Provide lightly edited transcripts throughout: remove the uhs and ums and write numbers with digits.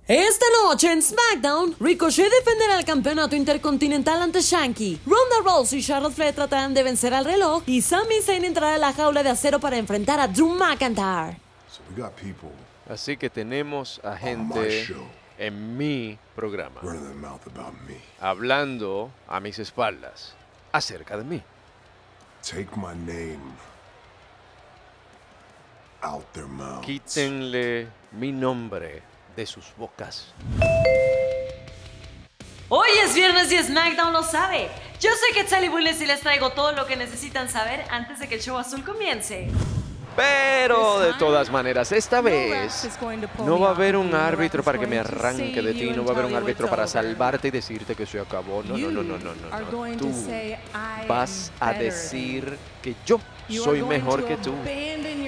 Esta noche en SmackDown, Ricochet defenderá el campeonato intercontinental ante Shanky. Ronda Rousey y Charlotte Flair tratarán de vencer al reloj y Sami Zayn entrará a la jaula de acero para enfrentar a Drew McIntyre. Así que tenemos a gente en mi programa hablando a mis espaldas acerca de mí. Quítenle mi nombre de sus bocas. Hoy es viernes y SmackDown lo sabe. Yo soy Quetzal y Bulnes y les traigo todo lo que necesitan saber antes de que el show azul comience. Pero de todas maneras, esta vez no va a haber un árbitro para que me arranque de ti, no va a haber un árbitro para salvarte y decirte que se acabó. No. Tú vas a decir que yo soy mejor que tú.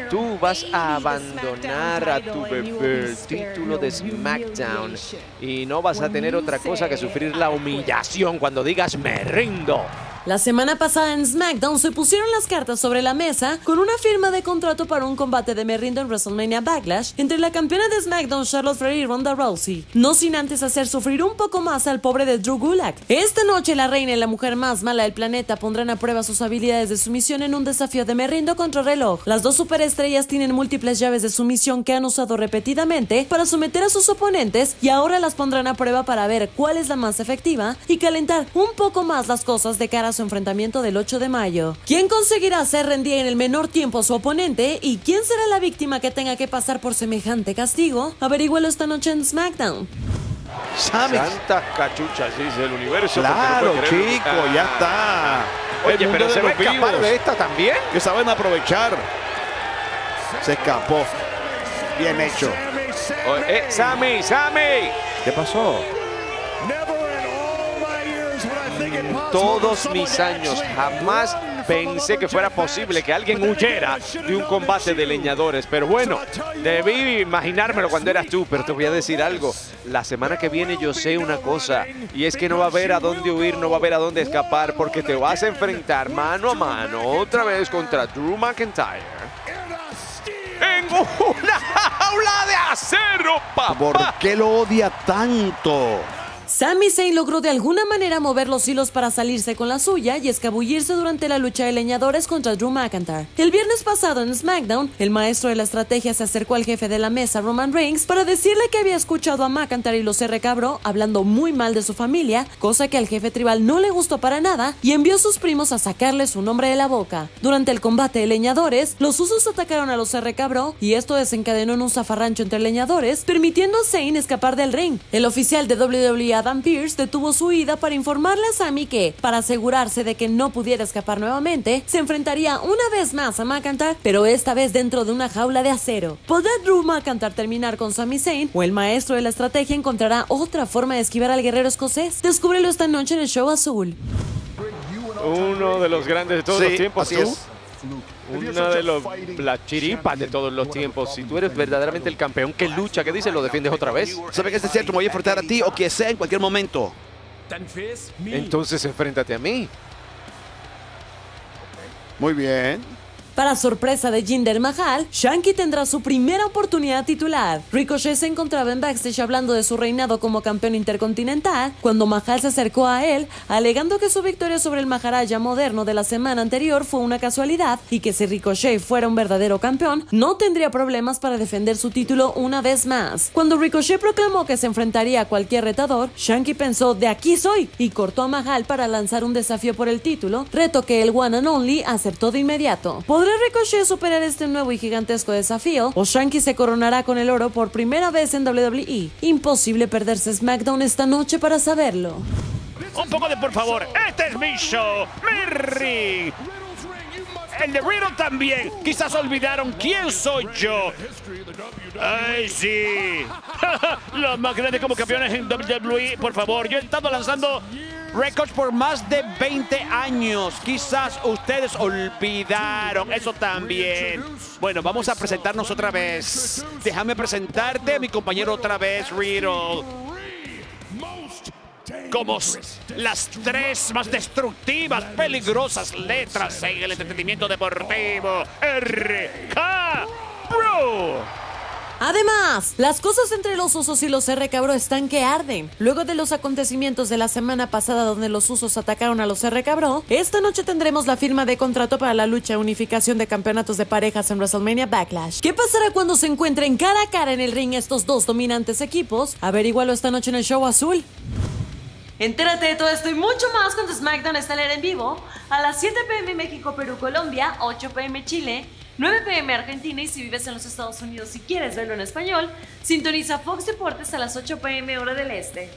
Tú vas a abandonar a tu bebé el título de SmackDown y no vas a tener otra cosa que sufrir la humillación cuando digas me rindo. La semana pasada en SmackDown se pusieron las cartas sobre la mesa con una firma de contrato para un combate de me rindo en WrestleMania Backlash entre la campeona de SmackDown Charlotte Flair y Ronda Rousey, no sin antes hacer sufrir un poco más al pobre de Drew Gulak. Esta noche la reina y la mujer más mala del planeta pondrán a prueba sus habilidades de sumisión en un desafío de me rindo contra reloj. Las dos superestrellas tienen múltiples llaves de sumisión que han usado repetidamente para someter a sus oponentes y ahora las pondrán a prueba para ver cuál es la más efectiva y calentar un poco más las cosas de cara a su enfrentamiento del 8 de mayo. ¿Quién conseguirá hacer rendir en el menor tiempo a su oponente y quién será la víctima que tenga que pasar por semejante castigo? Averígüelo esta noche en SmackDown. Santas cachuchas, dice el universo. Claro, chico, ya está. Oye, pero se va a escapar de esta también. Que saben aprovechar. Se escapó. Bien hecho. Sami. ¿Qué pasó? Todos mis años jamás pensé que fuera posible que alguien huyera de un combate de leñadores. Pero bueno, debí imaginármelo cuando eras tú. Pero te voy a decir algo. La semana que viene yo sé una cosa. Y es que no va a haber a dónde huir, no va a haber a dónde escapar. Porque te vas a enfrentar mano a mano otra vez contra Drew McIntyre. En una jaula de acero, papá. ¿Por qué lo odia tanto? Sami Zayn logró de alguna manera mover los hilos para salirse con la suya y escabullirse durante la lucha de leñadores contra Drew McIntyre. El viernes pasado en SmackDown, el maestro de la estrategia se acercó al jefe de la mesa, Roman Reigns, para decirle que había escuchado a McIntyre y lo se recabró hablando muy mal de su familia, cosa que al jefe tribal no le gustó para nada y envió a sus primos a sacarle su nombre de la boca. Durante el combate de leñadores, los usos atacaron a los se recabró y esto desencadenó en un zafarrancho entre leñadores, permitiendo a Zayn escapar del ring. El oficial de WWE, Adam Pearce, detuvo su huida para informarle a Sami que, para asegurarse de que no pudiera escapar nuevamente, se enfrentaría una vez más a McIntyre, pero esta vez dentro de una jaula de acero. ¿Podrá Drew McIntyre terminar con Sami Zayn o el maestro de la estrategia encontrará otra forma de esquivar al guerrero escocés? Descúbrelo esta noche en el show azul. Uno de los grandes de todos los tiempos, así es. Una de las chiripas de todos los tiempos. Si tú eres verdaderamente el campeón que lucha, que dice, lo defiendes otra vez. ¿Sabe que este es cierto? Me voy a enfrentar a ti o que sea en cualquier momento. Entonces enfréntate a mí. Muy bien. Para sorpresa de Jinder Mahal, Shanky tendrá su primera oportunidad titular. Ricochet se encontraba en backstage hablando de su reinado como campeón intercontinental cuando Mahal se acercó a él, alegando que su victoria sobre el Maharaja moderno de la semana anterior fue una casualidad y que si Ricochet fuera un verdadero campeón, no tendría problemas para defender su título una vez más. Cuando Ricochet proclamó que se enfrentaría a cualquier retador, Shanky pensó "de aquí soy" y cortó a Mahal para lanzar un desafío por el título, reto que el One and Only aceptó de inmediato. ¿Podrá Ricochet superar este nuevo y gigantesco desafío o Shanky se coronará con el oro por primera vez en WWE? Imposible perderse SmackDown esta noche para saberlo. Un poco de por favor. Este es mi show, mi ring. El de Riddle también. Quizás olvidaron quién soy yo. ¡Ay, sí! Los más grandes como campeones en WWE. Por favor, yo he estado lanzando récords por más de 20 años. Quizás ustedes olvidaron eso también. Bueno, vamos a presentarnos otra vez. Déjame presentarte a mi compañero otra vez, Riddle. Como las tres más destructivas, peligrosas letras en el entretenimiento deportivo. RK Bro. Además, las cosas entre los Usos y los RK Bro están que arden. Luego de los acontecimientos de la semana pasada donde los Usos atacaron a los RK Bro, esta noche tendremos la firma de contrato para la lucha unificación de campeonatos de parejas en WrestleMania Backlash. ¿Qué pasará cuando se encuentren cara a cara en el ring estos dos dominantes equipos? Averígualo esta noche en el Show Azul. Entérate de todo esto y mucho más con tu SmackDown Estelar en vivo a las 7 p.m. México, Perú, Colombia, 8 p.m. Chile, 9 p.m. Argentina, y si vives en los Estados Unidos y quieres verlo en español, sintoniza Fox Deportes a las 8 p.m. hora del este.